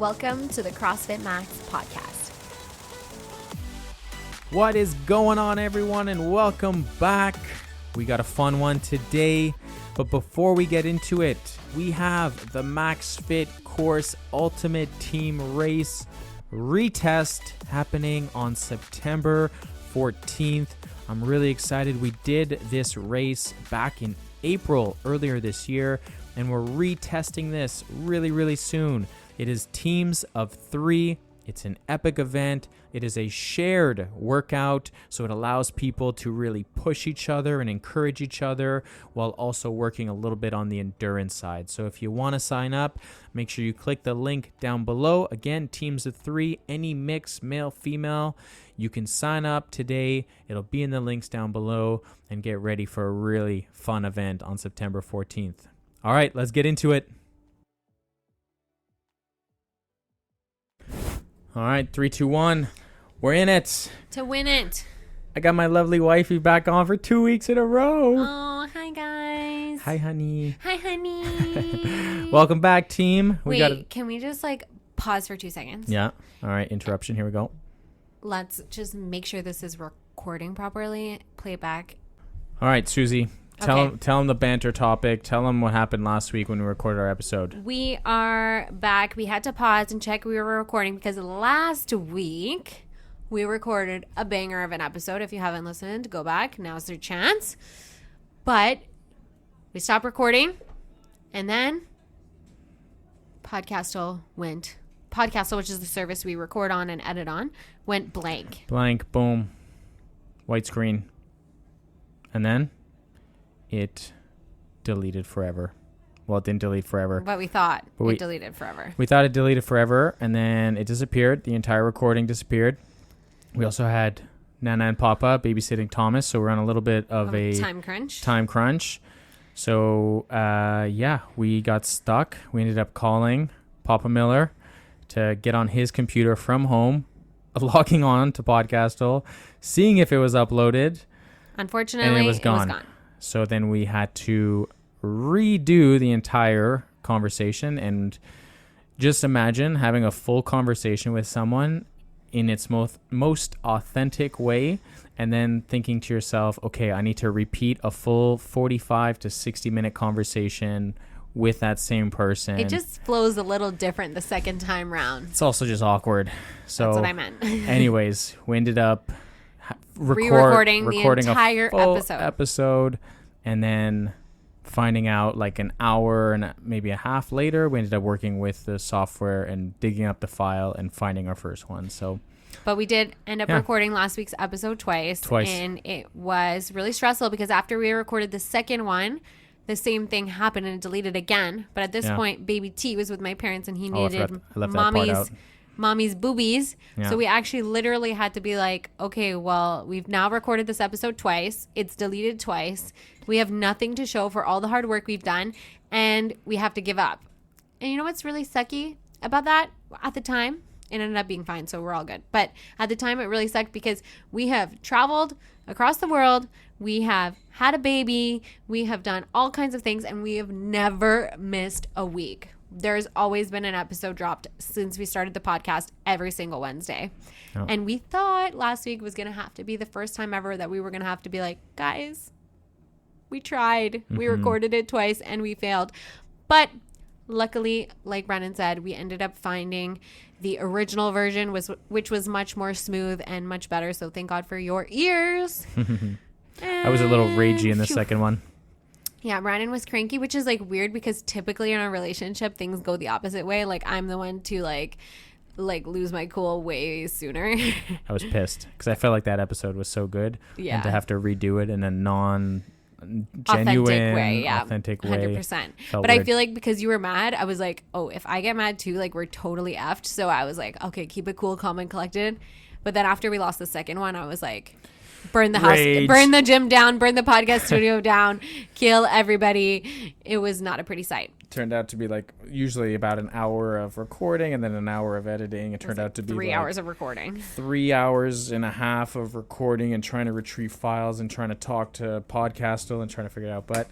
Welcome to the CrossFit Max podcast. What is going on, everyone, and welcome back. We got a fun one today, but before we get into it, we have the MAXFIT course Ultimate Team Race retest happening on September 14th. I'm really excited. We did this race back in April earlier this year, and we're retesting this really soon. It is teams of 3. It's an epic event. It is a shared workout, so it allows people to really push each other and encourage each other while also working a little bit on the endurance side. So if you want to sign up, make sure you click the link down below. Again, teams of 3, any mix, male, female. You can sign up today. It'll be in the links down below, and get ready for a really fun event on September 14th. All right, let's get into it. All right, 3, 2, 1. We're in it. To win it. I got my lovely wifey back on for 2 weeks in a row. Oh, hi guys. Hi, honey. Hi, honey. Welcome back, team. Can we just pause for 2 seconds? Yeah. All right, interruption. Here we go. Let's just make sure this is recording properly. Play it back. All right, Susie. Tell them the banter topic. Tell them what happened last week when we recorded our episode. We are back. We had to pause and check we were recording because last week we recorded a banger of an episode. If you haven't listened, go back. Now's your chance. But we stopped recording, and then Podcastle, which is the service we record on and edit on, went blank. Blank, boom, white screen. And then it deleted forever. Well, it didn't delete forever. But we thought it deleted forever. We thought it deleted forever, and then it disappeared. The entire recording disappeared. We also had Nana and Papa babysitting Thomas, so we're on a little bit of a time crunch. So, we got stuck. We ended up calling Papa Miller to get on his computer from home, logging on to Podcastle, seeing if it was uploaded. Unfortunately, and it was gone. So then we had to redo the entire conversation, and just imagine having a full conversation with someone in its most authentic way, and then thinking to yourself, okay, I need to repeat a full 45 to 60 minute conversation with that same person. It just flows a little different the second time round. It's also just awkward. So that's what I meant. Anyways, we ended up recording the entire a full episode, and then finding out like an hour and maybe a half later, we ended up working with the software and digging up the file and finding our first one. But we did end up recording last week's episode twice, and it was really stressful because after we recorded the second one, the same thing happened and it deleted again. But at this point, baby T was with my parents, and he needed mommy's boobies. Yeah. So we actually literally had to be like, okay, well, we've now recorded this episode twice. It's deleted twice. We have nothing to show for all the hard work we've done, and we have to give up. And you know what's really sucky about that? At the time, it ended up being fine, so we're all good. But at the time, it really sucked because we have traveled across the world. We have had a baby. We have done all kinds of things, and we have never missed a week. There's always been an episode dropped since we started the podcast every single Wednesday. Oh. And we thought last week was going to have to be the first time ever that we were going to have to be like, guys, we tried. Mm-hmm. We recorded it twice and we failed. But luckily, like Brennan said, we ended up finding the original version, which was much more smooth and much better. So thank God for your ears. I was a little ragey in the second one. Yeah, Brandon was cranky, which is weird because typically in a relationship things go the opposite way. I'm the one to lose my cool way sooner. I was pissed because I felt like that episode was so good, and to have to redo it in a non-genuine, authentic way, 100%. But weird. I feel like because you were mad, I was like, oh, if I get mad too, we're totally effed. So I was like, okay, keep it cool, calm, and collected. But then after we lost the second one, I was like, burn the house, burn the gym down, burn the podcast studio down, kill everybody. It was not a pretty sight. Turned out to be usually about an hour of recording and then an hour of editing. It turned out to be 3 hours of recording. 3 hours and a half of recording and trying to retrieve files and trying to talk to Podcastle and trying to figure it out. But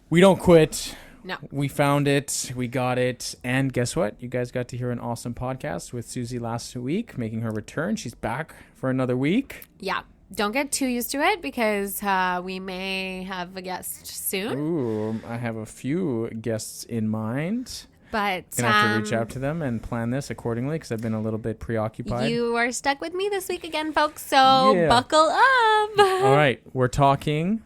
we don't quit. No. We found it. We got it. And guess what? You guys got to hear an awesome podcast with Susie last week, making her return. She's back for another week. Yeah. Don't get too used to it because we may have a guest soon. Ooh, I have a few guests in mind. But gonna have to reach out to them and plan this accordingly because I've been a little bit preoccupied. You are stuck with me this week again, folks. So buckle up. All right, we're talking.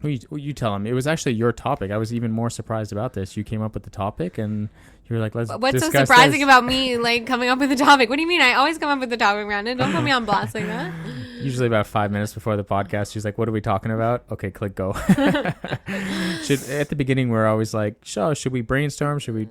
You tell them. It was actually your topic. I was even more surprised about this. You came up with the topic and you were like, let's What's so discuss surprising this. about me like coming up with the topic? What do you mean? I always come up with the topic, Brandon. Don't put me on blast like that. Usually about 5 minutes before the podcast, she's like, what are we talking about? Okay, click go. At the beginning, we're always like, should we brainstorm? Should we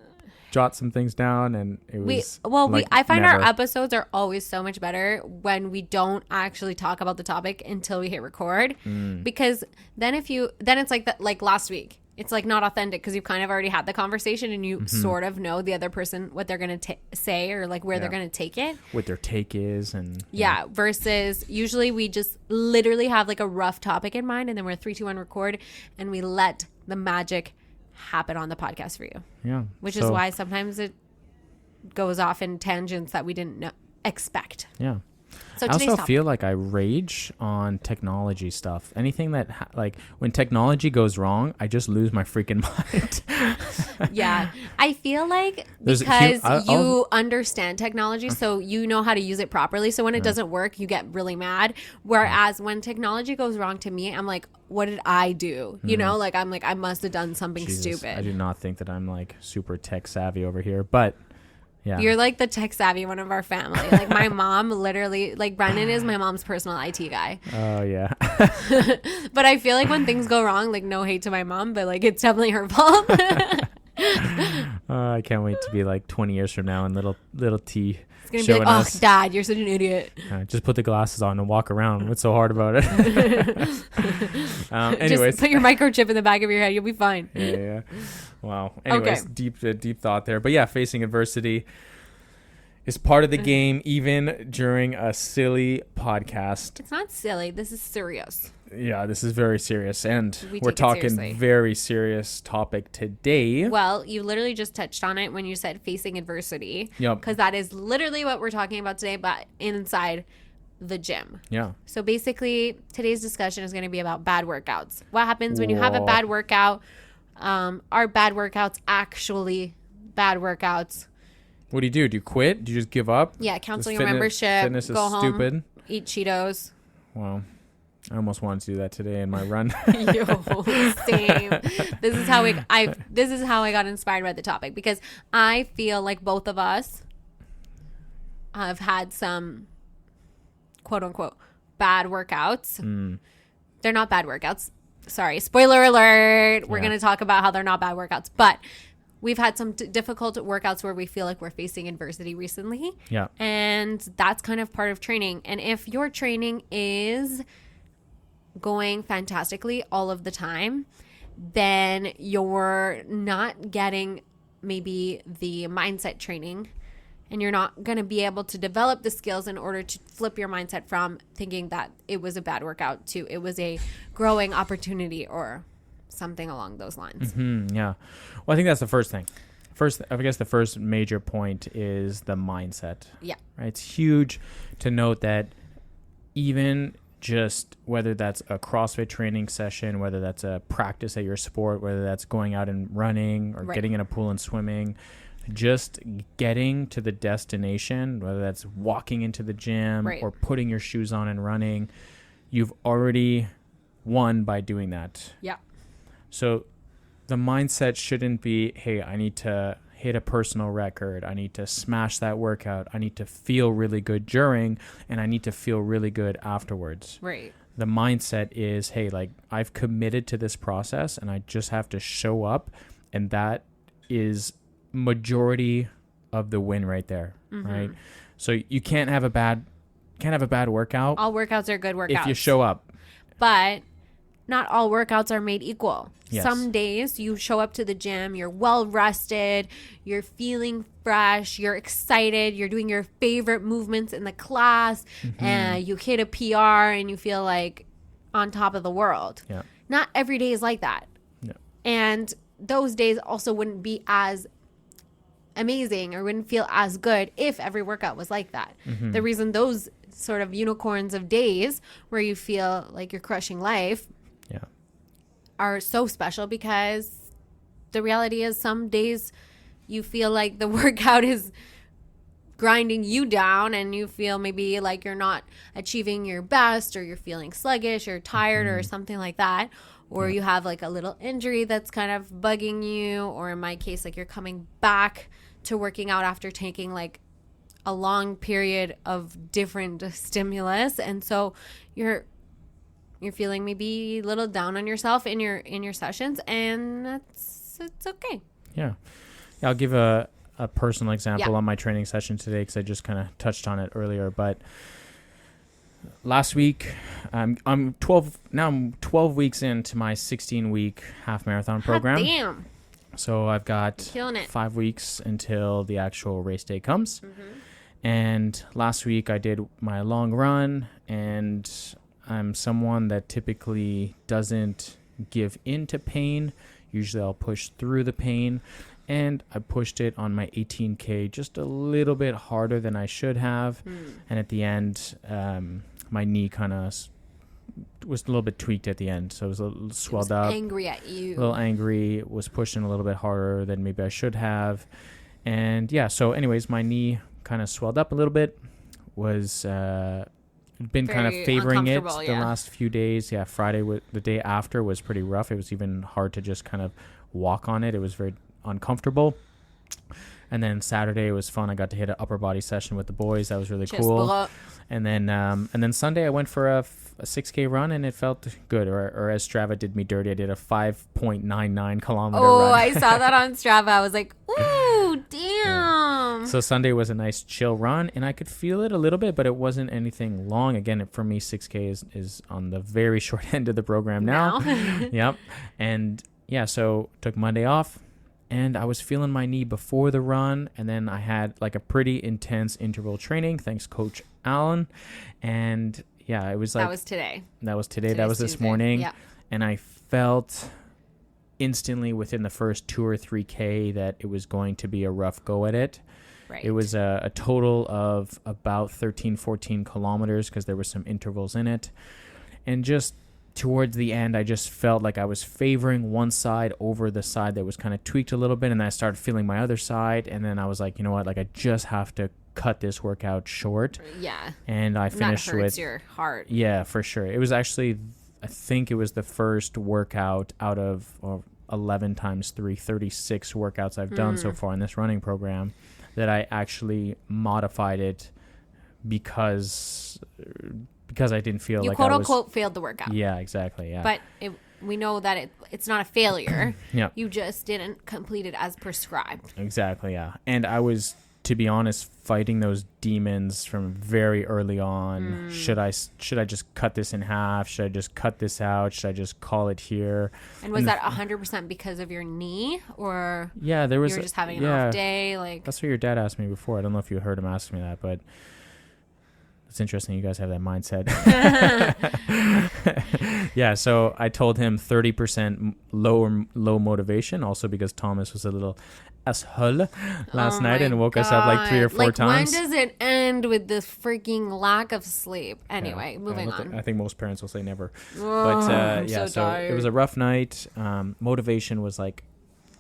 jot some things down? And it was I find never. our episodes are always so much better when we don't actually talk about the topic until we hit record, because then it's like that, like last week. It's like not authentic because you've kind of already had the conversation and you sort of know the other person, what they're going to say or like where they're going to take it. What their take is. And versus usually we just literally have like a rough topic in mind and then we're 3, 2, 1 record and we let the magic happen on the podcast for you. Yeah. Which is why sometimes it goes off in tangents that we didn't expect. Yeah. So I also feel like I rage on technology stuff. Anything that like when technology goes wrong, I just lose my freaking mind. Yeah. I feel like because you understand technology, so you know how to use it properly. So when it doesn't work, you get really mad. Whereas when technology goes wrong to me, I'm like, what did I do? You know, like I'm like, I must have done something stupid. I do not think that I'm like super tech savvy over here, but yeah. You're like the tech savvy one of our family. Like my mom literally, like Brendan is my mom's personal IT guy. Oh yeah. But I feel like when things go wrong, like no hate to my mom, but like it's definitely her fault. I can't wait to be like 20 years from now and little T. It's going to be like, oh, Dad, you're such an idiot. Just put the glasses on and walk around. What's so hard about it? Anyways. Just put your microchip in the back of your head. You'll be fine. Yeah. Wow. Anyways, deep thought there. But yeah, facing adversity is part of the game, even during a silly podcast. It's not silly. This is serious. Yeah, this is very serious. And we're talking very serious topic today. Well, you literally just touched on it when you said facing adversity. Yep. Because that is literally what we're talking about today, but inside the gym. Yeah. So basically, today's discussion is going to be about bad workouts. What happens when you have a bad workout? Are bad workouts actually bad workouts? What do? Do you quit? Do you just give up? Yeah, cancel your membership. Fitness is go home, stupid. Eat Cheetos. Wow. I almost wanted to do that today in my run. Yo, same. This is how I got inspired by the topic because I feel like both of us have had some quote unquote bad workouts. They're not bad workouts. Sorry. Spoiler alert. We're going to talk about how they're not bad workouts, but we've had some difficult workouts where we feel like we're facing adversity recently. Yeah. And that's kind of part of training. And if your training is going fantastically all of the time, then you're not getting maybe the mindset training and you're not going to be able to develop the skills in order to flip your mindset from thinking that it was a bad workout to it was a growing opportunity or something along those lines. Yeah. Well, I think that's the first thing. I guess the first major point is the mindset. Yeah. Right. It's huge to note that even just whether that's a CrossFit training session, whether that's a practice at your sport, whether that's going out and running or getting in a pool and swimming, just getting to the destination, whether that's walking into the gym or putting your shoes on and running, you've already won by doing that. Yeah. So the mindset shouldn't be, hey, I need to hit a personal record. I need to smash that workout. I need to feel really good during, and I need to feel really good afterwards. Right. The mindset is, hey, like I've committed to this process and I just have to show up, and that is majority of the win right there. Right. So you can't have a bad workout. All workouts are good workouts if you show up. But not all workouts are made equal. Yes. Some days you show up to the gym, you're well rested, you're feeling fresh, you're excited, you're doing your favorite movements in the class, and you hit a PR and you feel like on top of the world. Yeah. Not every day is like that. No. And those days also wouldn't be as amazing or wouldn't feel as good if every workout was like that. Mm-hmm. The reason those sort of unicorns of days where you feel like you're crushing life are so special, because the reality is some days you feel like the workout is grinding you down and you feel maybe like you're not achieving your best, or you're feeling sluggish or tired or something like that, or you have like a little injury that's kind of bugging you, or in my case, like you're coming back to working out after taking like a long period of different stimulus, and so you're feeling maybe a little down on yourself in your sessions, and it's okay. Yeah, I'll give a personal example on my training session today, because I just kind of touched on it earlier. But last week, I'm 12 weeks into my 16-week half marathon program. Damn. So I've got 5 weeks until the actual race day comes. Mm-hmm. And last week I did my long run, and I'm someone that typically doesn't give in to pain. Usually I'll push through the pain, and I pushed it on my 18K just a little bit harder than I should have. And at the end, my knee kind of was a little bit tweaked at the end, so it was a little swelled up. Angry at you. A little angry, was pushing a little bit harder than maybe I should have. And so anyways, my knee kind of swelled up a little bit. Was been kind of favoring it the last few days. Friday, the day after, was pretty rough. It was even hard to just kind of walk on it. It was very uncomfortable. And then Saturday was fun. I got to hit an upper body session with the boys. That was really cool. And then Sunday I went for a 6K run, and it felt good. Or as Strava did me dirty, I did a 5.99 kilometer run. Oh, I saw that on Strava. I was like, ooh, damn. So Sunday was a nice chill run, and I could feel it a little bit, but it wasn't anything long. Again, for me, 6K is on the very short end of the program now. Yep. And so took Monday off. And I was feeling my knee before the run, and then I had like a pretty intense interval training, thanks Coach Allen. And it was like... That was today. That was today. That was this morning. Yeah. And I felt instantly within the first 2 or 3K that it was going to be a rough go at it. Right. It was a total of about 13, 14 kilometers, because there were some intervals in it. And just... towards the end, I just felt like I was favoring one side over the side that was kind of tweaked a little bit, and then I started feeling my other side, and then I was like, you know what, like I just have to cut this workout short. Yeah. And I finished with... That hurts your heart. Yeah, for sure. It was actually, I think it was the first workout out of 11 times 3, 36 workouts I've done so far in this running program, that I actually modified it because I didn't feel like quote unquote failed the workout. Yeah, exactly. Yeah. But we know that it's not a failure. Yeah. You just didn't complete it as prescribed. Exactly. Yeah. And I was, to be honest, fighting those demons from very early on. Should I just cut this in half? Should I just cut this out? Should I just call it here? And was that 100% because of your knee, or there was, you were just having an off day? Like, that's what your dad asked me before. I don't know if you heard him ask me that, but it's interesting you guys have that mindset. So I told him 30% low motivation, also because Thomas was a little asshole last night and woke us up like 3 or 4 times. When does it end with this freaking lack of sleep? Anyway, moving on. I think most parents will say never. So it was a rough night. Motivation was like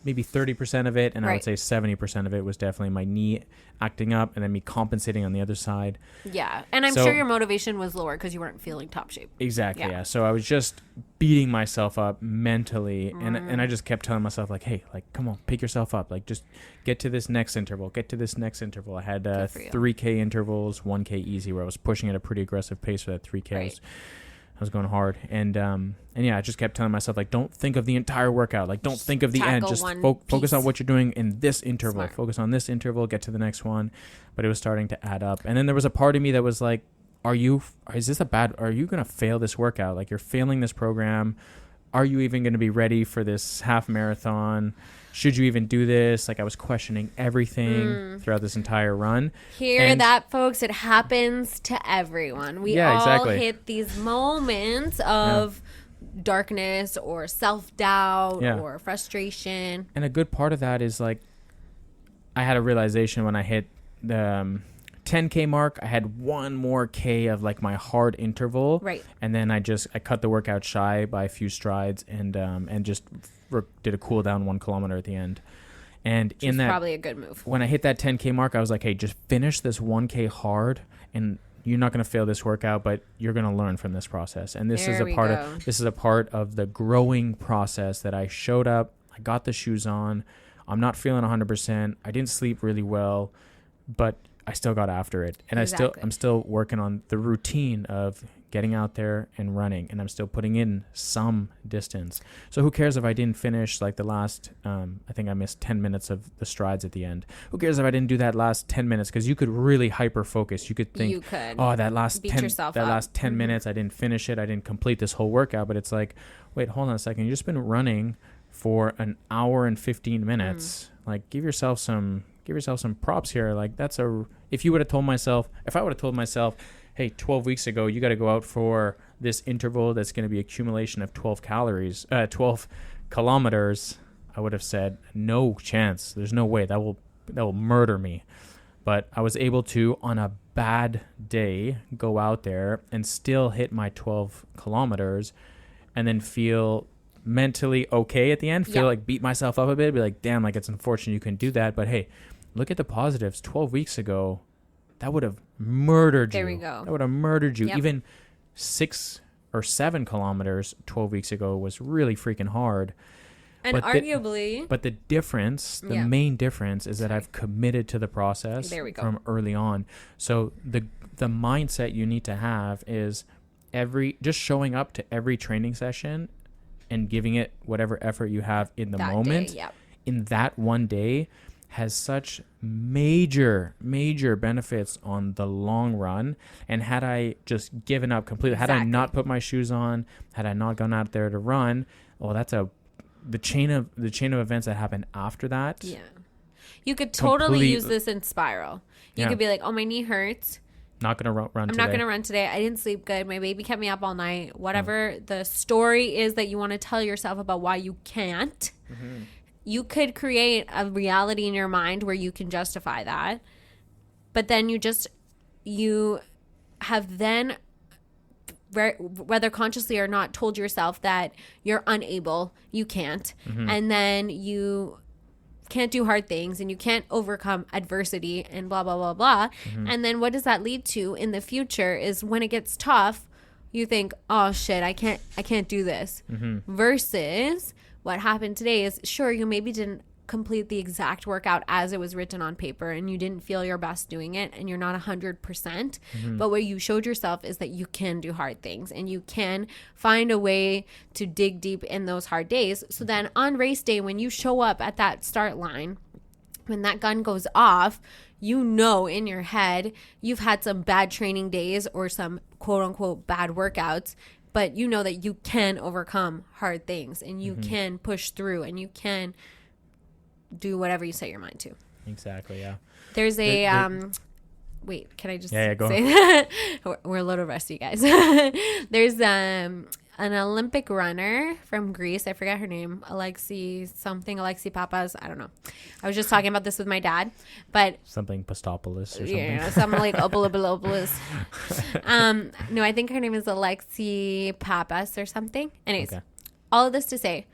maybe 30% of it, and I would say 70% of it was definitely my knee acting up and then me compensating on the other side. Yeah, and I'm sure your motivation was lower because you weren't feeling top shape. Exactly, yeah. So I was just beating myself up mentally, and I just kept telling myself, like, hey, like, come on, pick yourself up. Like, just get to this next interval. I had 3K intervals, 1K easy, where I was pushing at a pretty aggressive pace for that 3K. Right. I was going hard, and I just kept telling myself, like, don't think of the entire workout, like, don't think of the end, just focus on what you're doing in this interval. Smart. Focus on this interval, get to the next one. But it was starting to add up, and then there was a part of me that was like, are you gonna fail this workout? Like, you're failing this program. Are you even gonna be ready for this half marathon? Should you even do this? Like, I was questioning everything throughout this entire run. Hear that, folks? It happens to everyone. We all hit these moments of darkness or self-doubt or frustration. And a good part of that is like, I had a realization when I hit the 10K mark. I had one more K of like my hard interval. Right. And then I cut the workout shy by a few strides and just did a cool down 1 kilometer at the end. And Which in that, probably a good move. When I hit that 10K mark, I was like, hey, just finish this 1K hard, and you're not going to fail this workout, but you're going to learn from this process. And this is a part of the growing process that I showed up. I got the shoes on. I'm not feeling 100%. I didn't sleep really well, but I still got after it. And I'm still working on the routine of getting out there and running, and I'm still putting in some distance. So who cares if I didn't finish like the last, I think I missed 10 minutes of the strides at the end. Who cares if I didn't do that last 10 minutes? Because you could really hyper focus. You could think, that last 10 minutes, I didn't finish it. I didn't complete this whole workout. But it's like, wait, hold on a second. You've just been running for an hour and 15 minutes. Like, give yourself some props here. Like, if I would have told myself, hey, 12 weeks ago, you got to go out for this interval that's going to be accumulation of 12 kilometers, I would have said, no chance. There's no way. That will murder me. But I was able to, on a bad day, go out there and still hit my 12 kilometers and then feel mentally okay at the end, feel like beat myself up a bit, be like, damn, like it's unfortunate you couldn't do that. But hey, look at the positives. 12 weeks ago, that would have murdered you. There we go. That would have murdered you. Yep. Even 6 or 7 kilometers 12 weeks ago was really freaking hard. And but arguably... the difference, the main difference is that I've committed to the process from early on. So the mindset you need to have is just showing up to every training session and giving it whatever effort you have in the moment. In that one day has such major benefits on the long run. And had I just given up completely, had I not put my shoes on, had I not gone out there to run, that's the chain of events that happen after that. Yeah, you could totally use this in spiral. You could be like, oh, my knee hurts. Not gonna run. I'm not gonna run today. I didn't sleep good. My baby kept me up all night. Whatever the story is that you want to tell yourself about why you can't. Mm-hmm. You could create a reality in your mind where you can justify that. But then you have then, whether consciously or not, told yourself that you're unable, you can't. Mm-hmm. And then you can't do hard things and you can't overcome adversity and blah, blah, blah, blah. Mm-hmm. And then what does that lead to in the future is when it gets tough, you think, oh shit, I can't do this. Mm-hmm. Versus what happened today is, sure, you maybe didn't complete the exact workout as it was written on paper and you didn't feel your best doing it and you're not 100%. Mm-hmm. But what you showed yourself is that you can do hard things and you can find a way to dig deep in those hard days. So then on race day, when you show up at that start line, when that gun goes off, you know in your head you've had some bad training days or some quote unquote bad workouts, but you know that you can overcome hard things and you can push through and you can do whatever you set your mind to. Exactly, yeah. There's a wait, can I just say go. that? We're a little rusty, guys. There's an Olympic runner from Greece. I forget her name. Alexi Papas. I don't know. I was just talking about this with my dad, but something Pastopoulos or something. Yeah, something like Opolopoulos. No, I think her name is Alexi Papas or something. Anyways, all of this to say,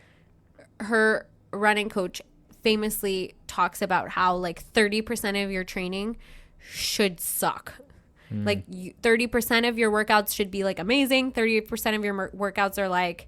her running coach famously talks about how like 30% of your training should suck. Like 30% of your workouts should be like amazing. 30% of your workouts are like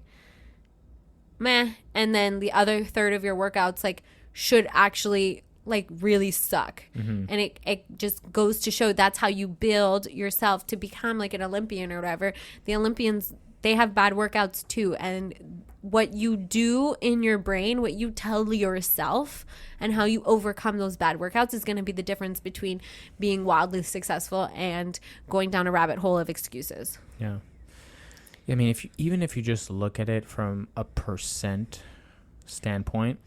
meh. And then the other third of your workouts like should actually like really suck. Mm-hmm. And it just goes to show that's how you build yourself to become like an Olympian or whatever. The Olympians, they have bad workouts too. And what you do in your brain, what you tell yourself and how you overcome those bad workouts is going to be the difference between being wildly successful and going down a rabbit hole of excuses. Yeah. I mean, even if you just look at it from a percent standpoint,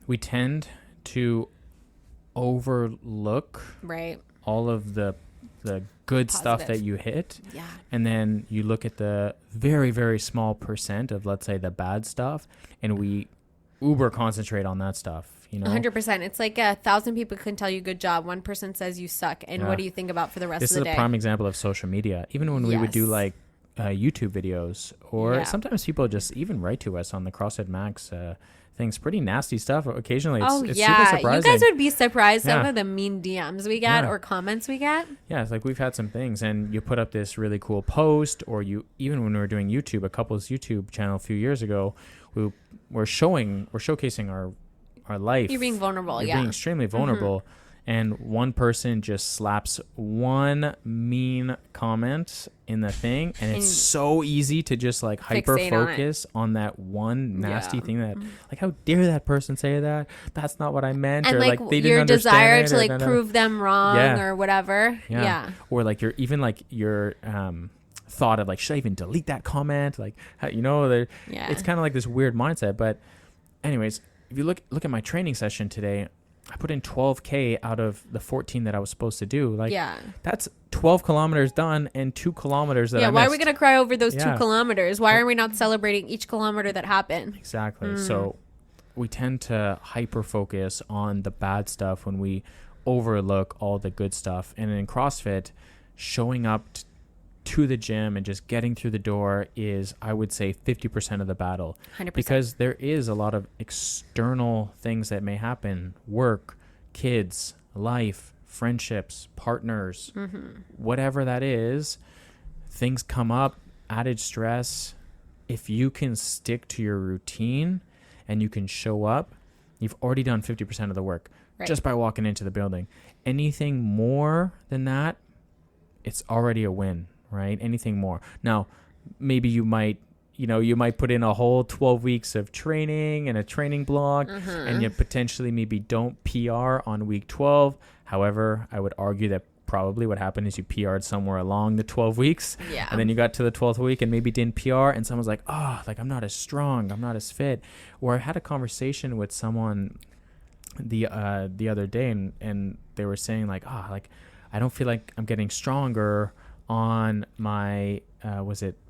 we tend to overlook right all of the good Positive stuff that you hit. Yeah. And then you look at the very, very small percent of, let's say, the bad stuff, and we uber concentrate on that stuff. 100%. It's like 1,000 people can tell you good job. One person says you suck. And what do you think about for the rest of the day? This is a prime example of social media. Even when we would do like YouTube videos, or sometimes people just even write to us on the CrossFit Max things, pretty nasty stuff. Occasionally it's super surprising. You guys would be surprised some of the mean DMs we get or comments we get. Yeah, it's like we've had some things, and you put up this really cool post, or you, even when we were doing YouTube, a couple's YouTube channel a few years ago, we're showcasing our life. You're being vulnerable. You're being extremely vulnerable. And one person just slaps one mean comment in the thing, and it's so easy to just like hyper focus on that one nasty thing that, like, how dare that person say that? That's not what I meant. And or like they your didn't desire understand to like prove them wrong or whatever. Yeah. Or like your thought of like, should I even delete that comment? Like, it's kind of like this weird mindset. But anyways, if you look at my training session today, I put in 12K out of the 14 that I was supposed to do. Like, that's 12 kilometers done and 2 kilometers that I missed. Why are we going to cry over those 2 kilometers? Why are we not celebrating each kilometer that happened? Exactly. So we tend to hyper focus on the bad stuff when we overlook all the good stuff. And in CrossFit, showing up to the gym and just getting through the door is, I would say, 50% of the battle. 100%. Because there is a lot of external things that may happen: work, kids, life, friendships, partners, whatever that is. Things come up, added stress. If you can stick to your routine and you can show up, you've already done 50% of the work just by walking into the building. Anything more than that, it's already a win. Right? Anything more. Now, maybe you might put in a whole 12 weeks of training and a training block, and you potentially maybe don't PR on week 12. However, I would argue that probably what happened is you PR'd somewhere along the 12 weeks. Yeah. And then you got to the 12th week and maybe didn't PR, and someone's like, like, I'm not as strong, I'm not as fit. Or I had a conversation with someone the other day, and they were saying like, like, I don't feel like I'm getting stronger on my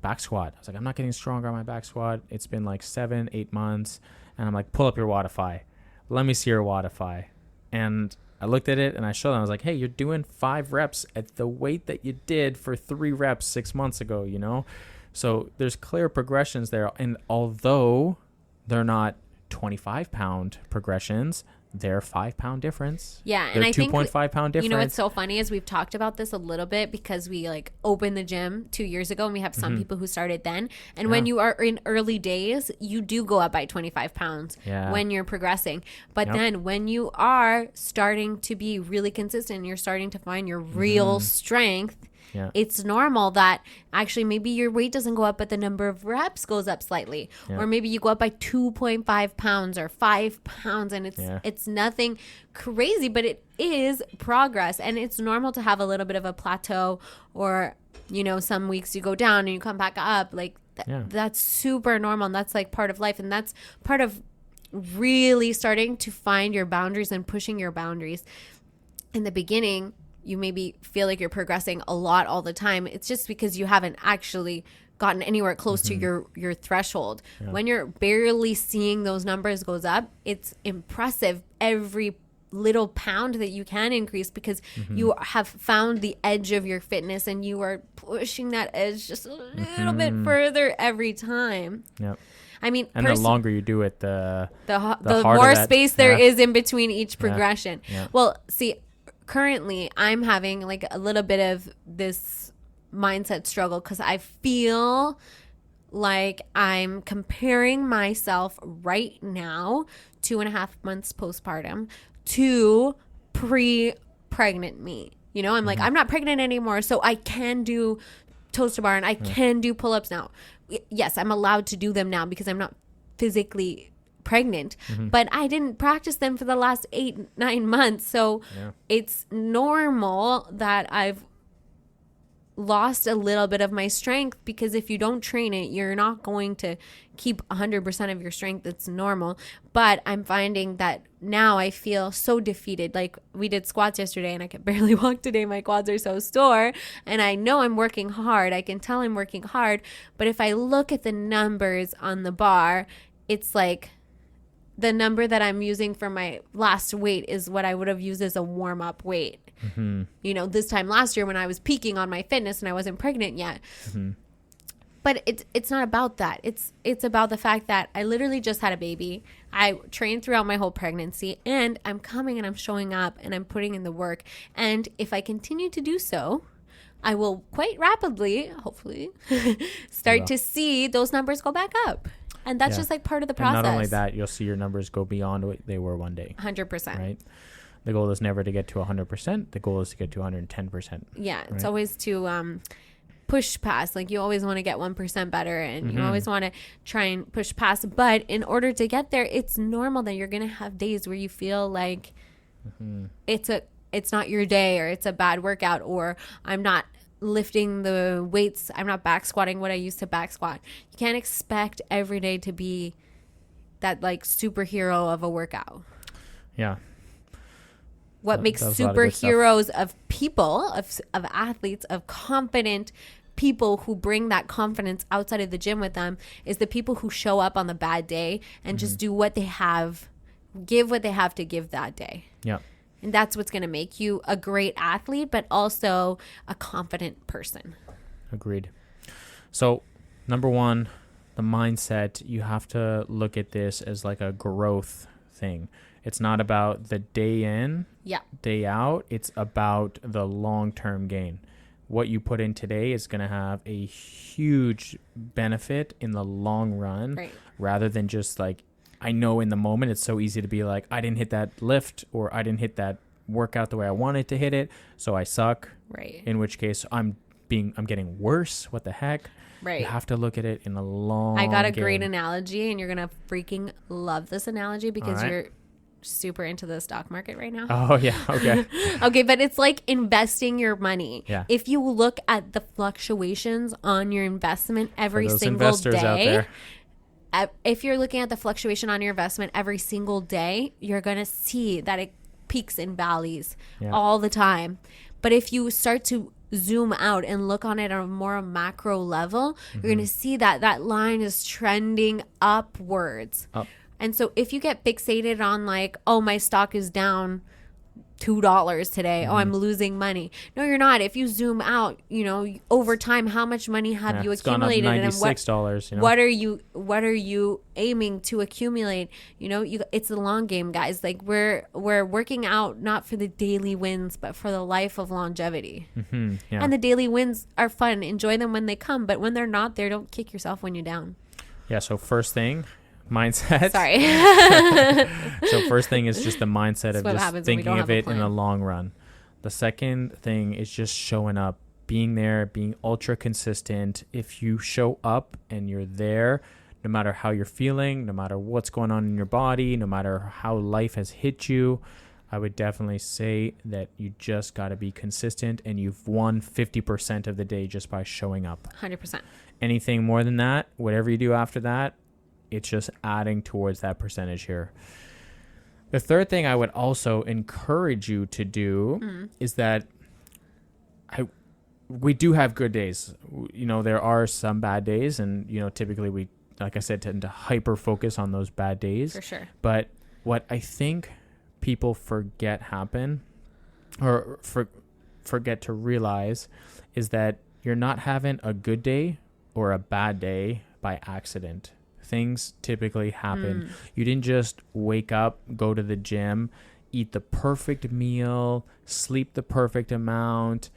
back squat. I was like, I'm not getting stronger on my back squat. It's been like 7-8 months. And I'm like, pull up your Wattify. Let me see your Wattify. And I looked at it and I showed them. I was like, hey, you're doing 5 reps at the weight that you did for 3 reps 6 months ago, So there's clear progressions there. And although they're not 25-pound progressions, they're 5-pound difference. Yeah, and I think 2.5 pound difference. What's so funny is we've talked about this a little bit because we like opened the gym 2 years ago, and we have some people who started then. And when you are in early days, you do go up by 25 pounds when you're progressing. But then when you are starting to be really consistent, you're starting to find your real strength. Yeah. It's normal that actually maybe your weight doesn't go up, but the number of reps goes up slightly. Yeah. Or maybe you go up by 2.5 pounds or 5 pounds, and it's nothing crazy, but it is progress. And it's normal to have a little bit of a plateau, or, some weeks you go down and you come back up. Like that's super normal, and that's like part of life. And that's part of really starting to find your boundaries and pushing your boundaries. In the beginning, you maybe feel like you're progressing a lot all the time. It's just because you haven't actually gotten anywhere close to your threshold. Yeah. When you're barely seeing those numbers goes up, it's impressive every little pound that you can increase, because you have found the edge of your fitness and you are pushing that edge just a little bit further every time. Yep. I mean, and the longer you do it, the more space there is in between each progression. Yeah. Well, see, currently I'm having like a little bit of this mindset struggle, because I feel like I'm comparing myself right now, 2.5 months postpartum, to pre-pregnant me. I'm like, I'm not pregnant anymore, so I can do toes to bar and I can do pull-ups now. Yes, I'm allowed to do them now because I'm not physically pregnant, but I didn't practice them for the last 8-9 months. So it's normal that I've lost a little bit of my strength, because if you don't train it, you're not going to keep 100% of your strength. It's normal. But I'm finding that now I feel so defeated. Like, we did squats yesterday and I could barely walk today. My quads are so sore, and I know I'm working hard. I can tell I'm working hard. But if I look at the numbers on the bar, it's like the number that I'm using for my last weight is what I would have used as a warm-up weight. Mm-hmm. You know, this time last year when I was peaking on my fitness and I wasn't pregnant yet. Mm-hmm. But it's not about that. It's about the fact that I literally just had a baby. I trained throughout my whole pregnancy, and I'm coming and I'm showing up and I'm putting in the work. And if I continue to do so, I will quite rapidly, hopefully, start to see those numbers go back up. And that's just like part of the process. And not only that, you'll see your numbers go beyond what they were one day. 100%. Right? The goal is never to get to 100%. The goal is to get to 110%. Yeah. Right? It's always to push past. Like, you always want to get 1% better, and you always want to try and push past. But in order to get there, it's normal that you're going to have days where you feel like it's not your day, or it's a bad workout, or I'm not lifting the weights, I'm not back squatting what I used to back squat. You can't expect every day to be that like superhero of a workout. Yeah. What makes superheroes of people, of athletes, of confident people who bring that confidence outside of the gym with them is the people who show up on the bad day and just do what they have, give what they have to give that day. Yeah. And that's what's going to make you a great athlete, but also a confident person. Agreed. So, number one, the mindset, you have to look at this as like a growth thing. It's not about the day in, day out. It's about the long-term gain. What you put in today is going to have a huge benefit in the long run, rather than just like, I know in the moment it's so easy to be like, I didn't hit that lift, or I didn't hit that workout the way I wanted to hit it, so I suck. Right. In which case I'm getting worse. What the heck? Right. You have to look at it in a long I got a great analogy, and you're going to freaking love this analogy because you're super into the stock market right now. Oh, yeah. Okay. Okay, but it's like investing your money. Yeah. If you look at the fluctuations on your investment every single investors day, out there, if you're looking at the fluctuation on your investment every single day, you're going to see that it peaks and valleys all the time. But if you start to zoom out and look on it on a more macro level, you're going to see that that line is trending upwards. And so if you get fixated on like, oh, my stock is down $2 today. Oh, I'm losing money. No, you're not. If you zoom out, you know, over time, how much money have you accumulated? Gone up $96, and what are you aiming to accumulate? You know, it's the long game, guys. Like we're working out not for the daily wins, but for the life of longevity. And the daily wins are fun. Enjoy them when they come, but when they're not there, don't kick yourself when you're down. Yeah. So first thing, mindset. Sorry. So first thing is just the mindset of just thinking of it in the long run. The second thing is just showing up, being there, being ultra consistent. If you show up and you're there, no matter how you're feeling, no matter what's going on in your body, no matter how life has hit you, I would definitely say that you just got to be consistent, and you've won 50% of the day just by showing up. 100%. Anything more than that, whatever you do after that, it's just adding towards that percentage here. The third thing I would also encourage you to do is that we do have good days. You know, there are some bad days, and, you know, typically we, like I said, tend to hyper focus on those bad days. For sure. But what I think people forget forget to realize is that you're not having a good day or a bad day by accident. Things typically happen. You didn't just wake up, go to the gym, eat the perfect meal, sleep the perfect amount.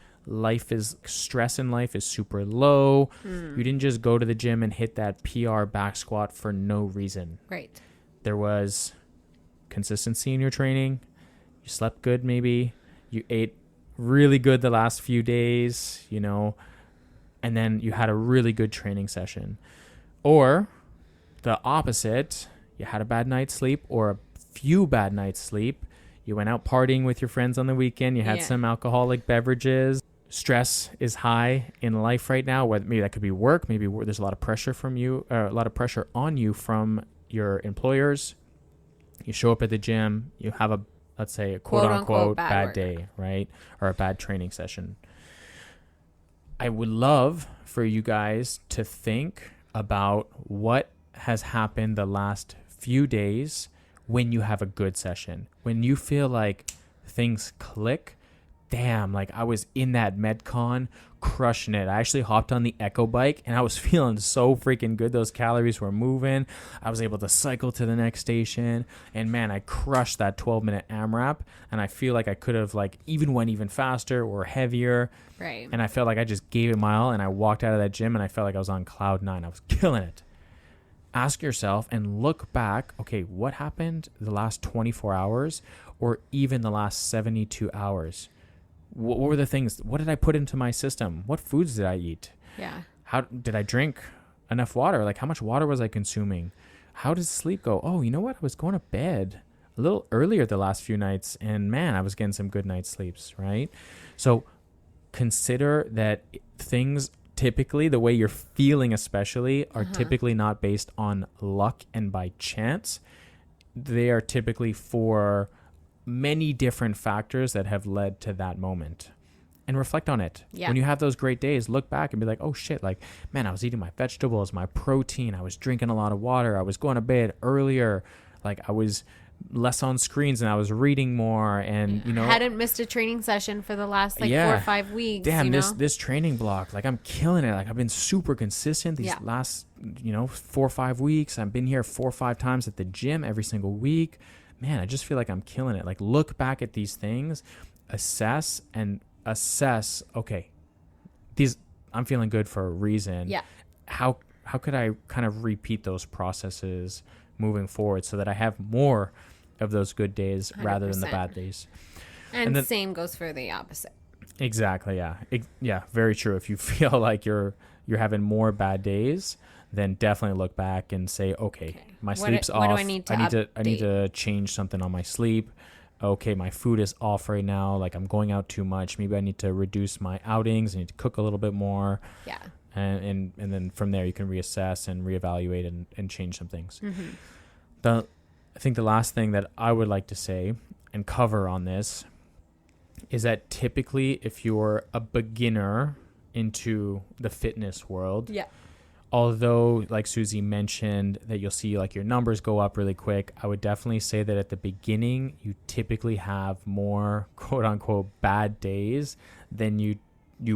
Stress in life is super low. You didn't just go to the gym and hit that PR back squat for no reason. Right. There was consistency in your training. You slept good, maybe. You ate really good the last few days, you know, and then you had a really good training session. Or the opposite, you had a bad night's sleep or a few bad nights sleep. You went out partying with your friends on the weekend. You had some alcoholic beverages. stress is high in life right now, whether maybe that could be work, maybe there's a lot of pressure a lot of pressure on you from your employers. You show up at the gym, you have let's say a quote unquote bad day, right? Or a bad training session. I would love for you guys to think about what has happened the last few days when you have a good session, when you feel like things click. Damn, like I was in that Metcon crushing it. I actually hopped on the Echo bike and I was feeling so freaking good. Those calories were moving. I was able to cycle to the next station, and man, I crushed that 12-minute AMRAP, and I feel like I could have like went even faster or heavier. Right. And I felt like I just gave it my all, and I walked out of that gym and I felt like I was on cloud 9. I was killing it. Ask yourself and look back, okay, what happened the last 24 hours or even the last 72 hours? What were the things? What did I put into my system? What foods did I eat? Yeah. How did I drink enough water? Like, how much water was I consuming? How does sleep go? Oh, you know what? I was going to bed a little earlier the last few nights, and man, I was getting some good night sleeps, right? So consider that things typically, the way you're feeling especially, are typically not based on luck and by chance. They are typically for many different factors that have led to that moment, and reflect on it. Yeah. When you have those great days, look back and be like, oh shit, like, man, I was eating my vegetables, my protein, I was drinking a lot of water, I was going to bed earlier, like I was less on screens and I was reading more, and you know, I hadn't missed a training session for the last 4 or 5 weeks. Damn, you know? this training block, like I'm killing it. Like I've been super consistent these last 4 or 5 weeks. I've been here 4 or 5 times at the gym every single week. Man, I just feel like I'm killing it. Like, look back at these things, assess, okay, I'm feeling good for a reason. Yeah. How could I kind of repeat those processes moving forward so that I have more of those good days 100%. Rather than the bad days? And then, same goes for the opposite. Exactly, yeah. Yeah, very true. If you feel like you're having more bad days, then definitely look back and say, okay, my sleep's off. What do I need to I need to change something on my sleep. Okay, my food is off right now. Like I'm going out too much. Maybe I need to reduce my outings. I need to cook a little bit more. Yeah. And then from there you can reassess and reevaluate and change some things. Mm-hmm. I think the last thing that I would like to say and cover on this is that typically if you're a beginner into the fitness world, although like Susie mentioned that you'll see like your numbers go up really quick, I would definitely say that at the beginning you typically have more quote unquote bad days than you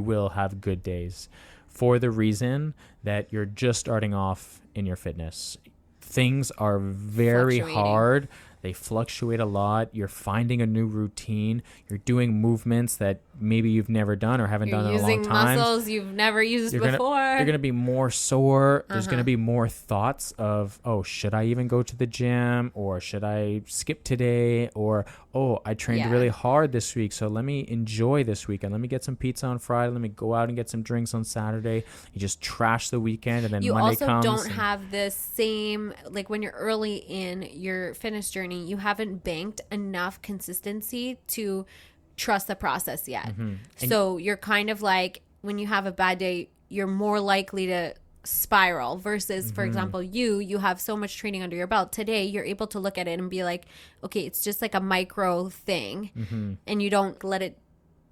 will have good days, for the reason that you're just starting off in your fitness. Things are very hard. They fluctuate a lot. You're finding a new routine. You're doing movements that maybe you've never done or haven't done in a long time. You're using muscles you've never used before. You're going to be more sore. There's going to be more thoughts of, oh, should I even go to the gym? Or should I skip today? Or, oh, I trained really hard this week, so let me enjoy this weekend. Let me get some pizza on Friday. Let me go out and get some drinks on Saturday. You just trash the weekend, and then Monday comes. You also don't have this same, like when you're early in your fitness journey, you haven't banked enough consistency to trust the process yet. Mm-hmm. So you're kind of like, when you have a bad day, you're more likely to spiral versus, for example, you have so much training under your belt. Today, you're able to look at it and be like, okay, it's just like a micro thing, and you don't let it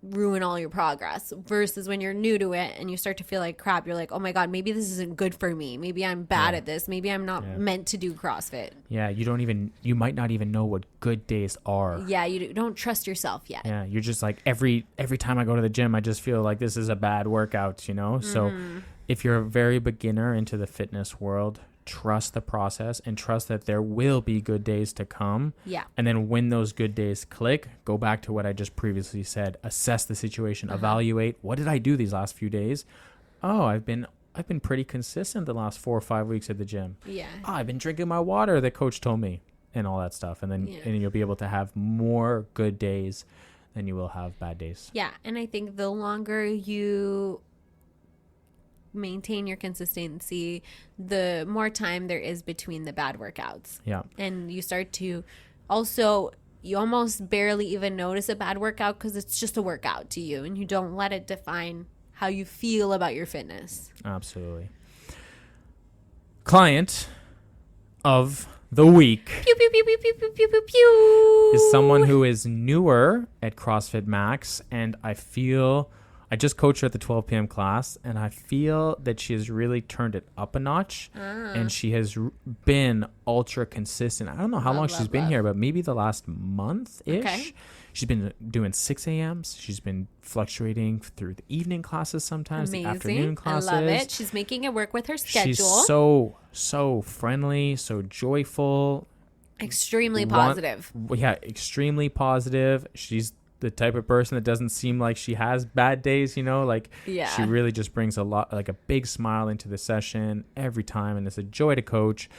ruin all your progress, versus when you're new to it and you start to feel like crap, you're like, oh my god, maybe this isn't good for me, maybe I'm bad at this, maybe I'm not meant to do CrossFit. You might not even know what good days are. You don't trust yourself yet. You're just like, every time I go to the gym, I just feel like this is a bad workout, so if you're a very beginner into the fitness world, trust the process and trust that there will be good days to come. And then when those good days click, go back to what I just previously said. Assess the situation, evaluate, what did I do these last few days? Oh, I've been pretty consistent the last 4 or 5 weeks at the gym. I've been drinking my water that coach told me, and all that stuff. And then and you'll be able to have more good days than you will have bad days. And I think the longer you maintain your consistency, the more time there is between the bad workouts. And you start to also you almost barely even notice a bad workout because it's just a workout to you and you don't let it define how you feel about your fitness. Absolutely. Client of the week pew, pew, pew, pew, pew, pew, pew, pew, pew. is someone who is newer at CrossFit Max, and I just coached her at the 12 p.m. class, and I feel that she has really turned it up a notch, and she has been ultra consistent. I don't know how long she's been here, but maybe the last month-ish. Okay. She's been doing 6 a.m.s. She's been fluctuating through the evening classes sometimes, the afternoon classes. I love it. She's making it work with her schedule. She's so friendly, so joyful. Extremely positive. Yeah, extremely positive. She's the type of person that doesn't seem like she has bad days, you know, like she really just brings a big smile into the session every time, and it's a joy to coach.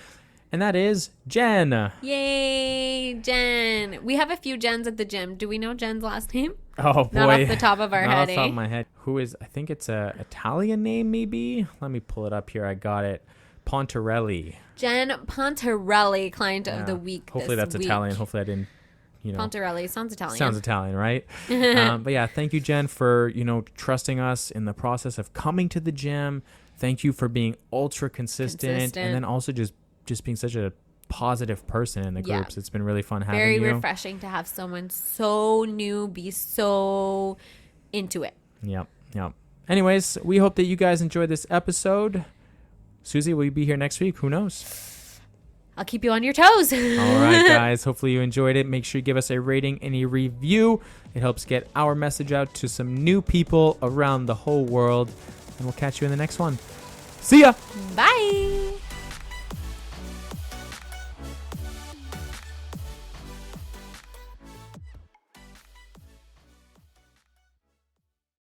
And that is Jen. Yay, Jen. We have a few Jens at the gym. Do we know Jen's last name? Oh, boy. Not off the top of our head. Not off the top of my head. Who is, I think it's a Italian name, maybe? Let me pull it up here. I got it. Pontarelli. Jen Pontarelli, client of the week. Hopefully that's Italian. Hopefully I didn't, Pontarelli sounds Italian. Sounds Italian, right? But yeah, thank you, Jen, for, trusting us in the process of coming to the gym. Thank you for being ultra consistent. And then also just being such a positive person in the groups. It's been really fun having you. Very refreshing to have someone so new be so into it. Yep. Anyways, we hope that you guys enjoyed this episode. Susie, will you be here next week? Who knows? I'll keep you on your toes. All right, guys. Hopefully you enjoyed it. Make sure you give us a rating and a review. It helps get our message out to some new people around the whole world. And we'll catch you in the next one. See ya. Bye.